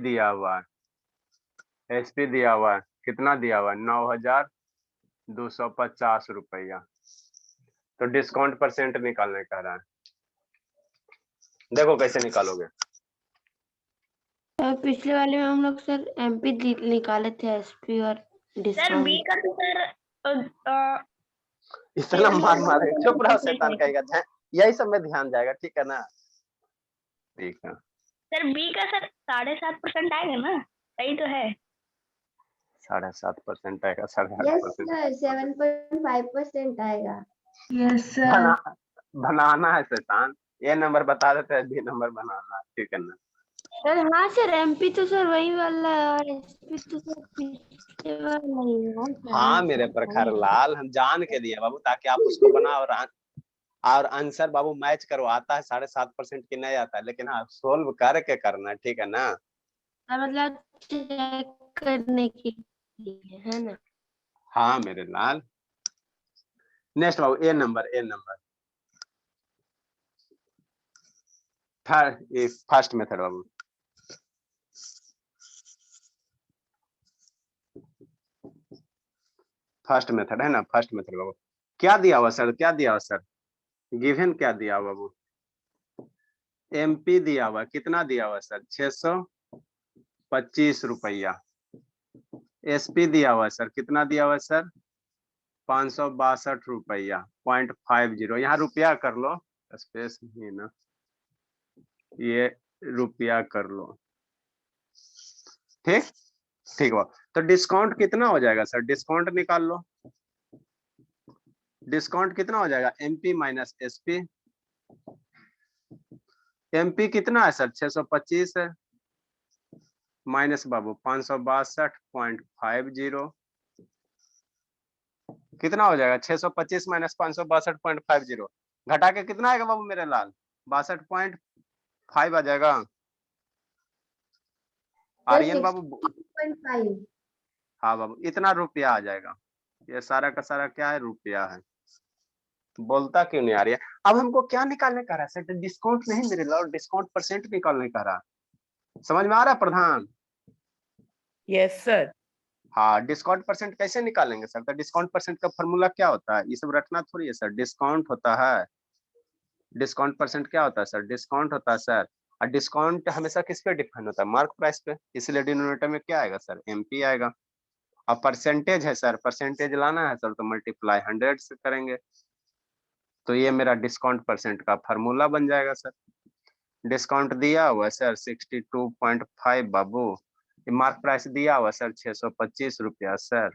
दिया हुआ कितना दिया हुआ 9,250 रुपया। तो डिस्काउंट परसेंट निकालने का रहा है। देखो कैसे निकालोगे। सर पिछले वाले में हम लोग सर एमपी निकाले थे एसपी और सर डिस्काउंट। बी का तो सर इतना मार मारे चुप रहो शैतान कहेगा। यही सब में ध्यान जाएगा, ठीक है ना? ठीक है सर बी का सर 7.5% आएगा ना? सही तो है। 7.5% आएगा। यस 7.5% सर 7.5% आएगा। यस बनाना है शैतान। ये नंबर बता देते हैं, बी नंबर बनाना है, ठीक है ना? सर हाँ सर एमपी तो सर वही वाला है और एसपी तो सर पिछले वाला ही है सर। हाँ मेरे प्रखर लाल, हम जान के दिए बाबू ताकि आप उसको बनाओ और आंसर बाबू मैच करो। आता है 7.5% की नहीं आता है, लेकिन हाँ सोल्व करके करना है, ठीक है ना? मतलब चेक करने के लिए है ना? हाँ मेरे लाल। नेक्स्ट बाबू ए नंबर फर्स्ट मेथड बाबू। फर्स्ट मेथड है ना, फर्स्ट मेथड बाबू। क्या दिया हुआ सर? गिवन क्या दिया हुआ बाबू? एमपी दिया हुआ कितना दिया हुआ सर? 625 रुपया। एसपी दिया हुआ सर कितना दिया हुआ सर? 562 रुपया .50। यहाँ रुपया कर लो, स्पेस नहीं ना, ये रुपया कर लो, ठीक बा। तो डिस्काउंट कितना हो जाएगा सर? डिस्काउंट निकाल लो। डिस्काउंट कितना हो जाएगा? MP minus SP. एमपी कितना है सर? 625 है माइनस बाबू 562.50 कितना हो जाएगा? 625 माइनस 562.50 घटा के कितना आएगा बाबू मेरे लाल? 62.5 आ जाएगा। आर्यन बाबू 6.5। हाँ बाबू इतना रुपया आ जाएगा। ये सारा का सारा क्या है? रुपया है। बोलता क्यों नहीं आ रही है? अब हमको क्या निकालने का रहा है सर? डिस्काउंट नहीं मेरे लाल, डिस्काउंट परसेंट निकालने का रहा। समझ में आ रहा है प्रधान? Yes sir. हाँ डिस्काउंट परसेंट कैसे निकालेंगे सर? तो डिस्काउंट परसेंट का फॉर्मूला क्या होता है? ये सब रटना थोड़ी है सर। डिस्काउंट होता है, डिस्काउंट परसेंट क्या होता है सर? डिस्काउंट होता है सर। और डिस्काउंट हमेशा किस पे डिपेंड होता है? मार्क प्राइस पे। इसलिए डिनोमिनेटर में क्या आएगा सर? एमपी आएगा। अब परसेंटेज है सर, परसेंटेज लाना है सर तो मल्टीप्लाई 100 से करेंगे। तो ये मेरा डिस्काउंट परसेंट का फॉर्मूला बन जाएगा सर। डिस्काउंट दिया हुआ सर 62.5 बाबू। मार्क प्राइस दिया हुआ सर 625 रुपया sir,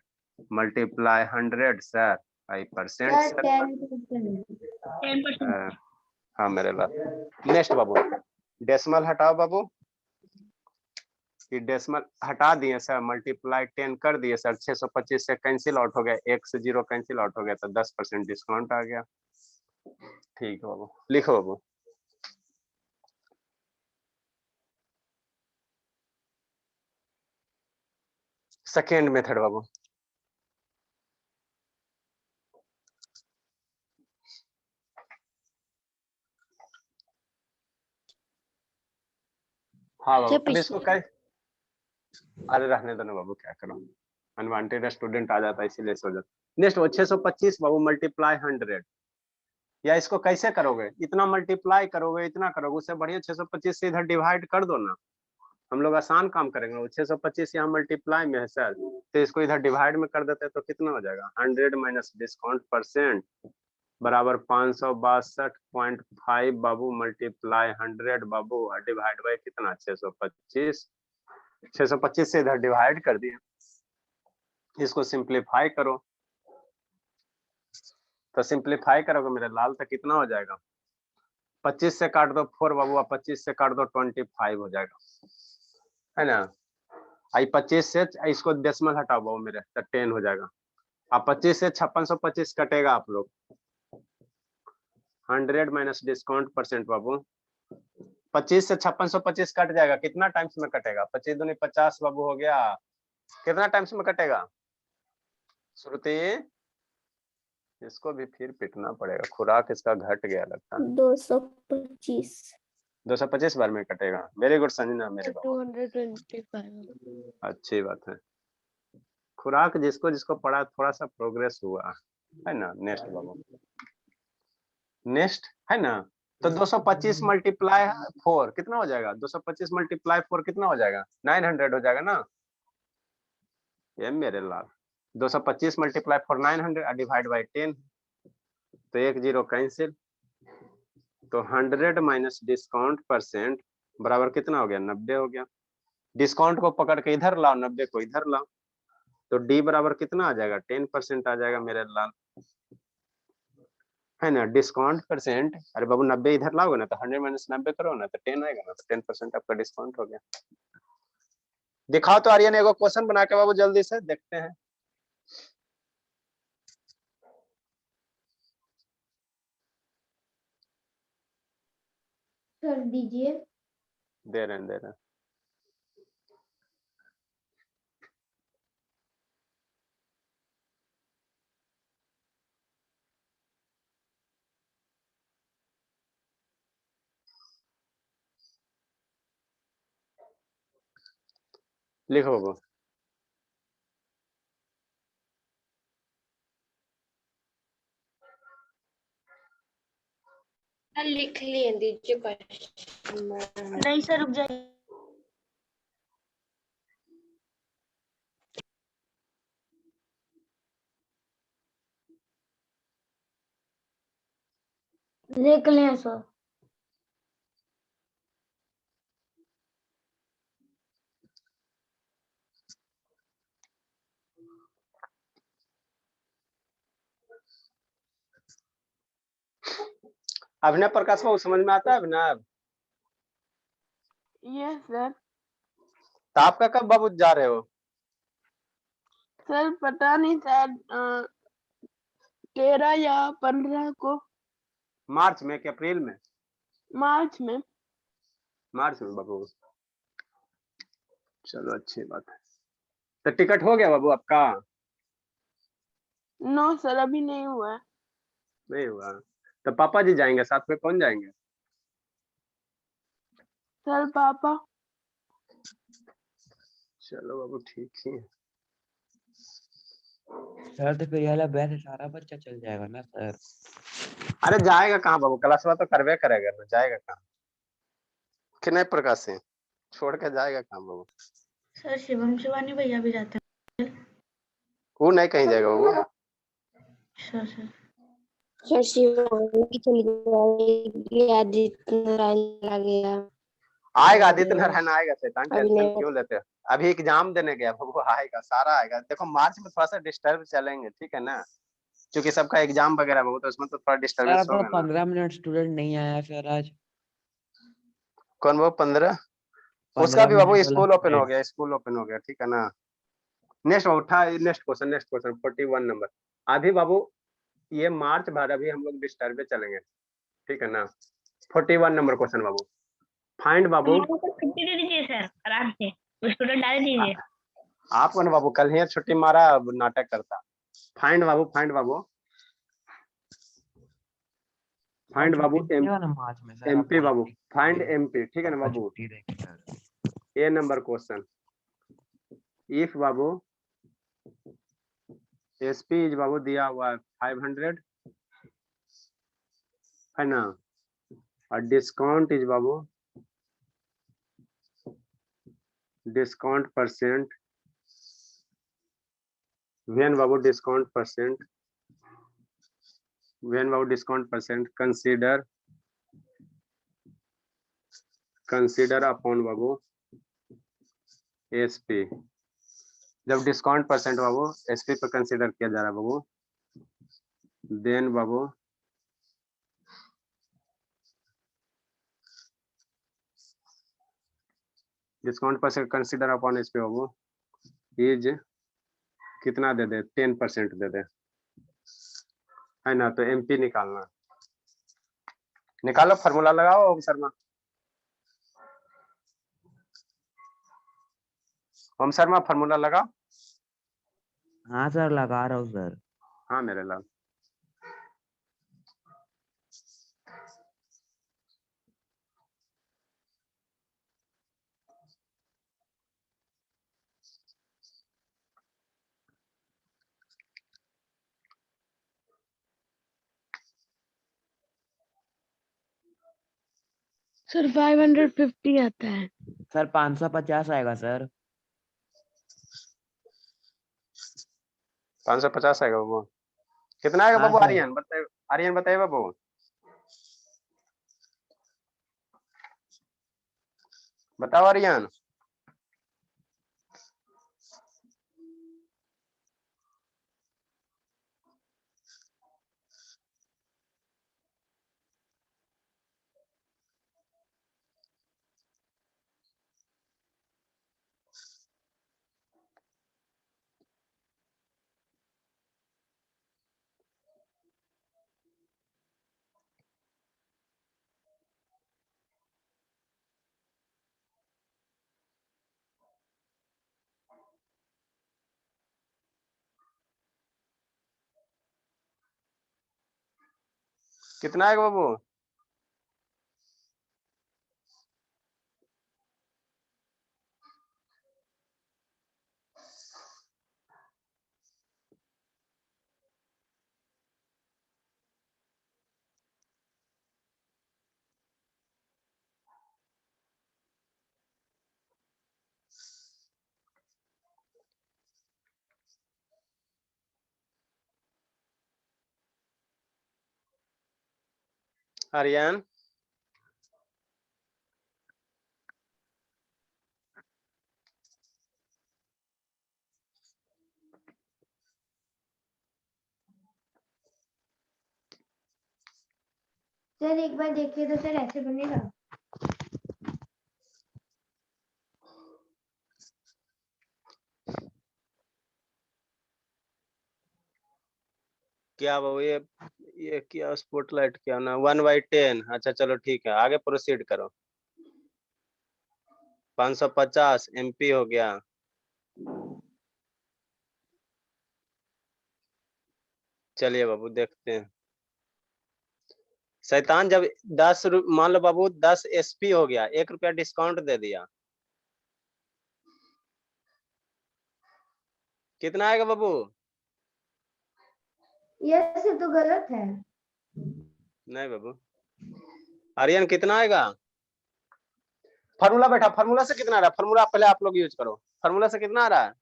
multiply 100 sir, 5% sir sir. 10%। 10%। हाँ मेरे लाल। नेक्स्ट बाबू डेसिमल हटाओ बाबू। कि डेसिमल हटा दिए सर, मल्टीप्लाई 10 कर दिए सर। 625 से कैंसिल आउट हो गया, 1 से 0 कैंसिल आउट हो गया तो 10% डिस्काउंट आ गया। ठीक है बाबू, लिखो बाबू। सेकेंड मेथड बाबू। हाँ बाबू, अब इसको अरे रहने दो ना बाबू, क्या करो, अनवांटेड स्टूडेंट आ जाता है इसीलिए सो जाता। नेक्स्ट 625 बाबू मल्टीप्लाई 100, या इसको कैसे करोगे, इतना मल्टीप्लाई करोगे, इतना करोगे, उससे बढ़िया 625 से इधर डिवाइड कर दो ना, हम लोग आसान काम करेंगे। वो 625 यहाँ मल्टीप्लाई में है सर, तो इसको इधर डिवाइड में कर देते हैं तो कितना हो जाएगा, 100 माइनस डिस्काउंट परसेंट बराबर 562.5 बाबू मल्टीप्लाई 100 बाबू, डिवाइड बाई कितना 625, 625 से इधर डिवाइड कर दिए, इसको सिंप्लीफाई करो, तो सिंप्लीफाई करोगे मेरे लाल तो कितना हो जाएगा, 25 से काट दो 4 बाबू, 25 से काट दो 25 हो जाएगा, है ना। आई 25 से इसको डेसिमल हटाओ बाबू मेरे, तो 10 हो जाएगा। अब 25 से 5625 कटेगा आप लोग, 100 माइनस डिस्काउंट परसेंट बाबू, 25 से 5625 कट जाएगा, कितना टाइम्स में कटेगा, 25 दूनी 50 बाबू हो गया, कितना टाइम्स में कटेगा श्रुति, इसको भी फिर पिटना पड़ेगा, खुराक इसका घट गया लगता है, 225 225 बार में कटेगा। वेरी गुड संजना मेरे बाबू, 225 अच्छी बात है, खुराक जिसको जिसको पड़ा थोड़ा सा प्रोग्रेस हुआ है ना। नेक्स्ट बाबू, नेक्स्ट है ना, तो 225 मल्टीप्लाई 4 कितना हो जाएगा, 225 मल्टीप्लाई 4 कितना हो जाएगा, 900 हो जाएगा ना, ये मेरे लाल, 225 मल्टीप्लाई 4 900 डिवाइड बाई 10, तो 1 0 कैंसिल, तो 100 माइनस डिस्काउंट परसेंट बराबर कितना हो गया, 90 हो गया। डिस्काउंट को पकड़ के इधर लाओ, 90 को इधर लाओ, तो डी बराबर कितना आ जाएगा, 10% आ जाएगा मेरे लाल, है ना। डिस्काउंट परसेंट, अरे बाबू 90 इधर लाओगे ना तो 100 माइनस 90 करो ना तो 10 आएगा ना, तो 10% आपका डिस्काउंट हो गया। दिखाओ तो आर्यन एगो क्वेश्चन बना के बाबू जल्दी से देखते हैं। कर दीजिए। दे रहे हैं। लिखो बाबू। लिख लिए, दीजिए क्वेश्चन। नहीं सर, रुक जाइए। लिख लें सर। अभिनव प्रकाश बाबू समझ में आता है अभिनव? Yes sir. तो आपका कब बाबू जा रहे हो? सर पता नहीं, शायद 13 या 15 को। मार्च में कि अप्रैल में? मार्च में। मार्च में बाबू, चलो अच्छी बात है। तो टिकट हो गया बाबू आपका? नो सर, अभी नहीं हुआ है। नहीं हुआ? तो पापा जी जाएंगे साथ में, कौन जाएंगे? सर पापा। चलो बाबू ठीक ही है। सर तो फिर ये वाला बैच सारा बच्चा चल जाएगा ना सर? अरे जाएगा कहाँ बाबू, क्लास में तो करवे करेगा ना, जाएगा कहाँ? कितने प्रकार से छोड़ के जाएगा कहाँ बाबू? सर शिवम शिवानी भैया भी जाते हैं। वो नहीं कहीं जाएगा बाबू। सर सर सर शिवानी चली गई, आदित्य लगेगा। आएगा आदित्य नारायण आएगा, शैतान अभी टेंशन नहीं। क्यों लेते हो? अभी एग्जाम देने गया बाबू, आएगा सारा आएगा। देखो मार्च में थोड़ा सा डिस्टर्ब चलेंगे, ठीक है ना, क्योंकि सबका एग्जाम वगैरह बाबू, तो उसमें तो थोड़ा सर डिस्टर्बेंस आपका होगा ना। 15 मिनट स्टूडेंट नहीं आया सर आज? कौन बाबू 15? उसका 15 भी बाबू मिनट वाला स्कूल ओपन हो स्टूडेंट। गया, स्कूल ओपन हो गया, ठीक है ना। नेक्स्ट उठा, नेक्स्ट क्वेश्चन 41 नंबर। अभी बाबू ये मार्च भर अभी हम लोग डिस्टर्ब पे चलेंगे, ठीक है ना। 41 नंबर क्वेश्चन बाबू, फाइंड बाबू। हमारे को छुट्टी दे दीजिए सर, आराम से स्टूडेंट डाल दीजिए। आपको ना बाबू कल ही छुट्टी मारा, अब नाटक करता। फाइंड बाबू, फाइंड बाबू, फाइंड बाबू छुट्टी देगा ना मार्च में सर? एमपी अपना बाबू, फाइंड ये एमपी, ठीक है ना बाबू। छुट्टी देंगे sir. A number question, if बाबू एसपी इज बाबू दिया हुआ है 500 है ना, और डिस्काउंट इज बाबू, डिस्काउंट परसेंट, व्हेन बाबू डिस्काउंट परसेंट, व्हेन बाबू डिस्काउंट परसेंट कंसीडर अपॉन बाबू एसपी। जब डिस्काउंट परसेंट बाबू एसपी पर कंसीडर किया जा रहा है बाबू, देन बाबू discount percent consider upon SP बाबू इज कितना दे दे, 10% दे दे, है ना। तो एमपी निकालना, निकालो, फार्मूला लगाओ ओम शर्मा। ओम शर्मा फार्मूला लगाओ। हाँ सर लगा रहा हूँ सर। हाँ मेरे लाल, सर 550 आता है। सर 550 आएगा सर। 550 आएगा बाबू। कितना आएगा हाँ बाबू? सर। आर्यन बताइए, आर्यन बताइए बाबू। बताओ आर्यन। कितना आएगा बाबू? आर्यन सर एक बार देखिए तो सर ऐसे बनेगा। क्या बाबू, ये क्या स्पॉटलाइट क्या ना, 1/10। अच्छा चलो ठीक है, आगे प्रोसीड करो। 550 एमपी हो गया। चलिए बाबू देखते हैं। शैतान जब 10 मान लो बाबू 10 एसपी हो गया, 1 रुपया डिस्काउंट दे दिया, कितना आएगा बाबू? ये तो गलत है। नहीं बाबू, आर्यन कितना आएगा? फार्मूला बैठा, फार्मूला से कितना आ रहा है? फार्मूला पहले आप लोग यूज करो, फार्मूला से कितना आ रहा है?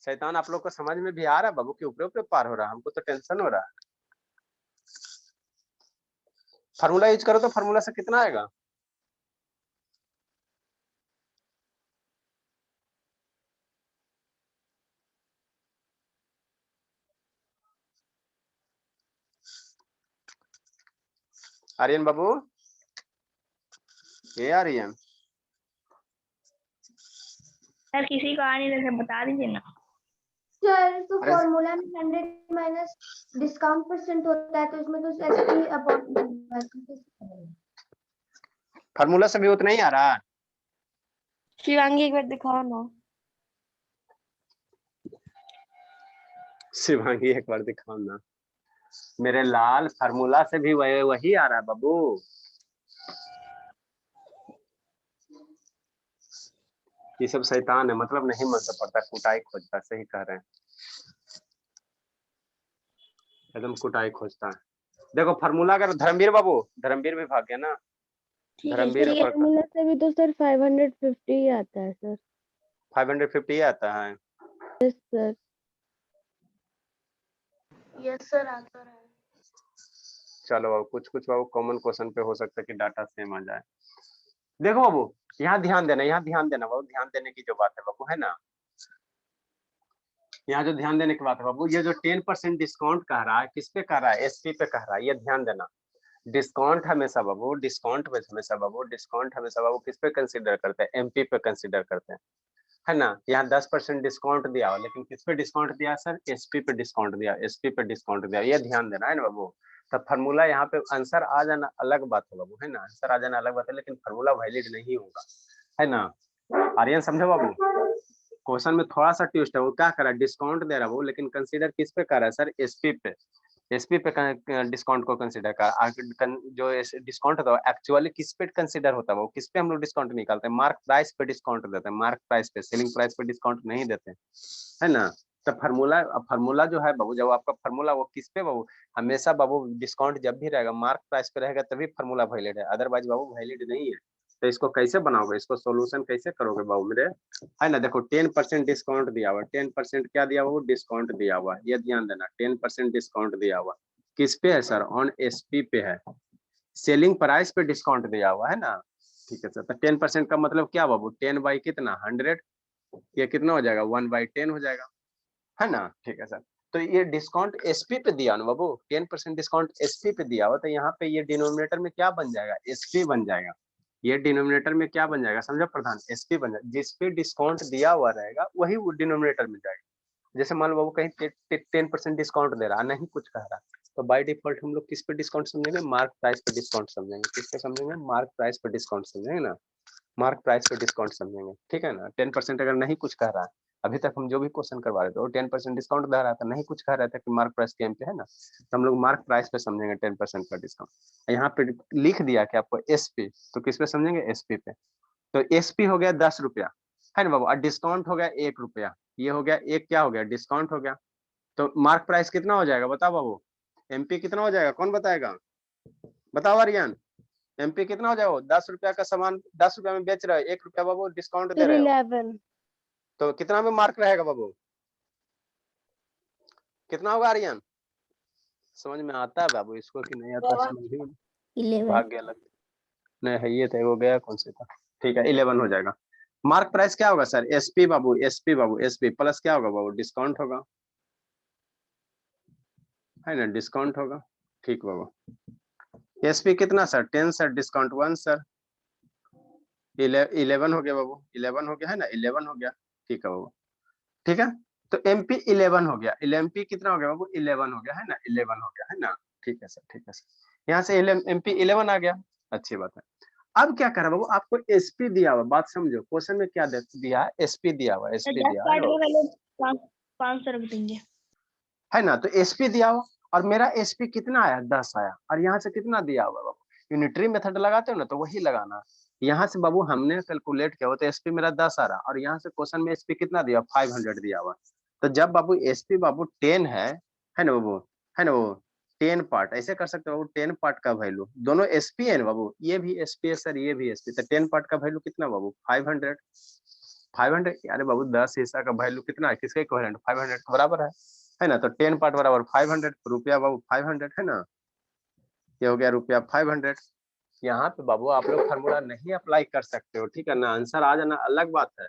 शैतान आप लोग को समझ में भी आ रहा है बाबू कि ऊपर ऊपर पार हो रहा है? हमको तो टेंशन हो रहा है। फार्मूला यूज करो तो फार्मूला से कितना आएगा? आर्यन बाबू, ये आर्यन सर किसी को आ नहीं रहा, बता दीजिए ना। सर तो अरे फॉर्मूला में 100 माइनस डिस्काउंट परसेंट होता है, तो इसमें तो एसपी अपॉन फार्मूला से भी उतना ही आ रहा है। शिवांगी एक बार दिखाओ ना। शिवांगी एक बार दिखाओ ना। मेरे लाल फार्मूला से भी वही आ रहा है बाबू। ये सब शैतान है, मतलब नहीं मन से पड़ता, कुटाई खोजता, सही कह रहे हैं, एकदम कुटाई खोजता है। देखो फार्मूला अगर धर्मवीर बाबू, धर्मवीर भी भाग गया ना, ठीक है धर्मवीर ठीक है। ऊपर का फॉर्मूला से भी तो सर 550 ही आता है सर। 550 आता है। Yes sir. यस सर आता है। चलो बाबू, कुछ कुछ बाबू कॉमन क्वेश्चन पे हो सकता है कि डाटा सेम आ जाए। देखो बाबू यहाँ ध्यान देना, यहाँ ध्यान देना बाबू, ध्यान देने की जो बात है बाबू, है ना, यहाँ जो ध्यान देने की बात है बाबू, ये जो 10% डिस्काउंट कह रहा है, किस पे कह रहा है, एसपी पे कह रहा है, ये ध्यान देना। डिस्काउंट हमेशा बाबू, डिस्काउंट हमेशा बाबू किस पे कंसीडर करते हैं, एमपी पे कंसीडर करते हैं, है ना। यहाँ 10% डिस्काउंट दिया हो, लेकिन किस पे डिस्काउंट दिया सर, एसपी पे डिस्काउंट दिया, एसपी पे डिस्काउंट दिया, ये ध्यान देना है ना बाबू। तो फार्मूला यहाँ पे आंसर आ जाना अलग बात है बाबू, है ना, आंसर आ जाना अलग बात है, लेकिन फार्मूला वैलिड नहीं होगा, है ना। आर्यन समझो बाबू, क्वेश्चन में थोड़ा सा ट्विस्ट है, वो क्या कर रहा है, डिस्काउंट दे रहा है वो, लेकिन कंसीडर किस पे कर रहा है सर, एसपी पे, एसपी पे डिस्काउंट को कंसीडर कर, जो डिस्काउंट होता है एक्चुअली किस पे कंसीडर होता है, वो किस पे हम लोग डिस्काउंट निकालते हैं, मार्क प्राइस पे डिस्काउंट देते हैं, मार्क प्राइस पे, सेलिंग प्राइस पे डिस्काउंट नहीं देते, है ना। तो फार्मूला जो है बाबू, जब आपका फार्मूला वो किस पे बाबू, हमेशा बाबू डिस्काउंट जब भी रहेगा मार्क प्राइस पे रहेगा तभी फार्मूला वैलिड है, अदरवाइज बाबू वैलिड नहीं है। तो इसको कैसे बनाओगे, इसको सोल्यूशन कैसे करोगे बाबू मेरे, है ना। देखो 10% डिस्काउंट दिया हुआ, 10% क्या दिया हुआ, डिस्काउंट दिया हुआ, ये ध्यान देना, 10% डिस्काउंट दिया हुआ किस पे है सर, ऑन एसपी पे है, सेलिंग प्राइस पे डिस्काउंट दिया हुआ है ना। ठीक है सर, तो 10% का मतलब क्या बाबू, 10 बाई कितना 100, ये कितना हो जाएगा 1/10 हो जाएगा, है ना। ठीक है सर, तो ये डिस्काउंट एसपी पे दिया ना बाबू, 10% डिस्काउंट एसपी पे दिया हुआ, तो यहाँ पे ये डिनोमिनेटर में क्या बन जाएगा, एसपी बन जाएगा, ये डिनोमिनेटर में क्या बन जाएगा समझो प्रधान, एसपी बन जाएगा, जिसपे डिस्काउंट दिया हुआ रहेगा वही वो डिनोमिनेटर में जाएगा। जैसे मान लो बाबू कहीं 10% डिस्काउंट दे रहा है, नहीं कुछ कह रहा, तो बाय डिफॉल्ट हम लोग किस पे डिस्काउंट समझेंगे, मार्क प्राइस पे डिस्काउंट समझेंगे, किस पे समझेंगे, मार्क प्राइस पे डिस्काउंट समझेंगे ना, मार्क प्राइस पे डिस्काउंट समझेंगे, ठीक है ना। 10% अगर नहीं कुछ कह रहा है, अभी तक हम जो भी क्वेश्चन करवा रहे थे वो 10% डिस्काउंट दे रहा था, नहीं कुछ कह रहा था कि मार्क प्राइस के पे है ना, तो हम लोग मार्क प्राइस पे समझेंगे 10% का डिस्काउंट। यहाँ पे लिख दिया कि आपको एसपी, तो किस पे समझेंगे, एसपी पे। तो एसपी हो गया 10 रुपया, है ना बाबू, और डिस्काउंट हो गया 1 रुपया, ये हो गया एक, क्या हो गया, डिस्काउंट हो गया। तो मार्क प्राइस कितना हो जाएगा बताओ बाबू, एमपी कितना हो जाएगा, कौन बताएगा, बताओ आर्यन, एमपी कितना हो जाएगा, 10 रुपया का सामान 10 रुपया में बेच रहे हो, 1 रुपया बाबू डिस्काउंट दे सर रहे हो, 11। तो कितना में मार्क रहेगा बाबू, कितना होगा आर्यन, समझ में आता है बाबू इसको कि नहीं आता, समझ में 11। भाग गया लग, नहीं है ये था, वो गया कौन से था, ठीक है 11 हो जाएगा। मार्क प्राइस क्या होगा सर, एसपी बाबू, एसपी बाबू, एसपी प्लस क्या होगा बाबू, डिस्काउंट होगा, है ना, डिस्काउंट होगा, ठीक बाबू। एसपी कितना सर, 10 सर, डिस्काउंट 1 सर, 11 हो गया बाबू, 11 हो गया, है ना, 11 हो गया, ठीक है बाबू, ठीक है। तो एमपी 11 हो गया, एमपी कितना हो गया बाबू, 11 हो गया, है ना, 11 हो गया, है ना, ठीक है सर, ठीक है सर, यहाँ से एमपी 11 आ गया, अच्छी बात है। अब क्या करा बाबू, आपको एसपी दिया हुआ, बात समझो, क्वेश्चन में क्या दिया है, एसपी दिया हुआ, एसपी 10 दिया काट है, के पहले 500 रख देंगे। है ना, तो एसपी दिया हुआ, और मेरा एसपी कितना आया, 10 आया, और यहाँ से कितना दिया हुआ बाबू, यूनिटरी मेथड लगाते हो ना, तो वही लगाना, यहाँ से बाबू हमने कैलकुलेट किया हो, तो एसपी मेरा 10 आ रहा, और यहाँ से क्वेश्चन में एसपी कितना दिया, 500 दिया हुआ, तो जब बाबू एसपी बाबू 10 है ना बाबू, है ना बाबू, 10 पार्ट ऐसे कर सकते हो बाबू, 10 पार्ट का वैल्यू, दोनों एसपी है ना बाबू, ये भी एसपी है सर, ये भी एसपी, तो 10 पार्ट का वैल्यू कितना बाबू, 500, 500, अरे बाबू 10 हिस्सा का वैल्यू कितना है, किसके इक्विवेलेंट, 500 के बराबर है ना, तो 10 पार्ट बराबर 500, रुपया बाबू 500, है ना, ये हो गया रुपया 500। यहाँ पे बाबू आप लोग फार्मूला नहीं अप्लाई कर सकते हो, ठीक है ना, आंसर आ जाना अलग बात है,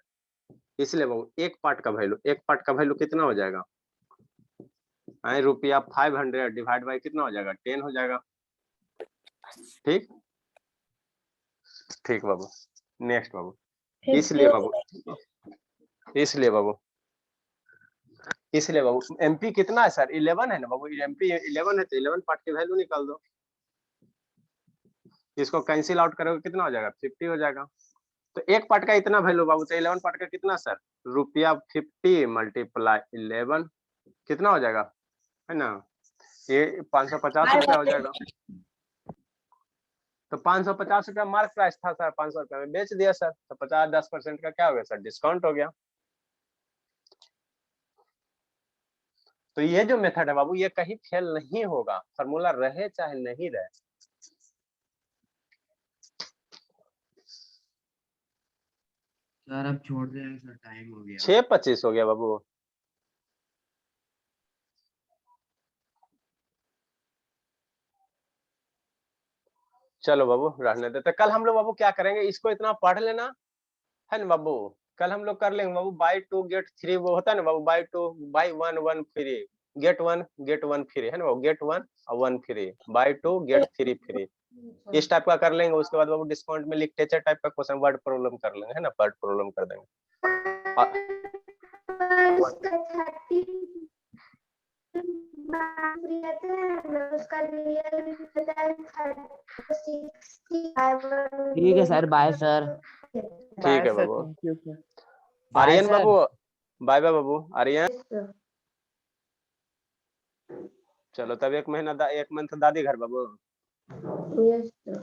इसलिए बाबू एक पार्ट का वैल्यू, एक पार्ट का वैल्यू कितना हो जाएगा, रुपया 500 डिवाइड बाई कितना हो जाएगा, 10 हो जाएगा, ठीक, ठीक बाबू, नेक्स्ट बाबू, इसलिए बाबू इसलिए बाबू एमपी कितना है सर 11 है ना बाबू, एमपी 11 है तो 11 पार्ट की वैल्यू निकाल दो, इसको कैंसिल आउट करोगे कितना हो जाएगा 50 हो जाएगा। तो एक पार्ट का इतना वैल्यू बाबू, तो 11 पार्ट का कितना सर रुपया 50 मल्टीप्लाई 11 कितना हो जाएगा है ना, ये 550 रुपया हो जाएगा। तो 550 रुपया मार्क प्राइस था सर, 500 रुपया में बेच दिया सर, तो 50-10% का क्या हो गया सर डिस्काउंट हो गया। तो ये जो मेथड है बाबू ये कहीं फेल नहीं होगा, फार्मूला रहे चाहे नहीं रहे। सर अब छोड़ दें सर, टाइम हो गया। 6:25 हो गया बाबू। चलो बाबू रहने देते, कल हम लोग बाबू क्या करेंगे, इसको इतना पढ़ लेना है ना बाबू, कल हम लोग कर लेंगे बाबू बाय 2 गेट 3, वो होता है ना बाबू buy 2 buy 1 1 free, get 1 free है ना बाबू, गेट 1 और 1 फ्री, बाय 2 गेट 3 फ्री, इस टाइप का कर लेंगे। उसके बाद बाबू डिस्काउंट में लिटरेचर टाइप का क्वेश्चन वर्ड प्रॉब्लम कर लेंगे है ना, वर्ड प्रॉब्लम कर देंगे। ठीक है सर, बाय सर। ठीक है बाबू। Thank you sir. Aryan sir. बाबू बाय बाय बाबू आर्यन। चलो तब एक मंथ दादी घर बाबू। Yes sir.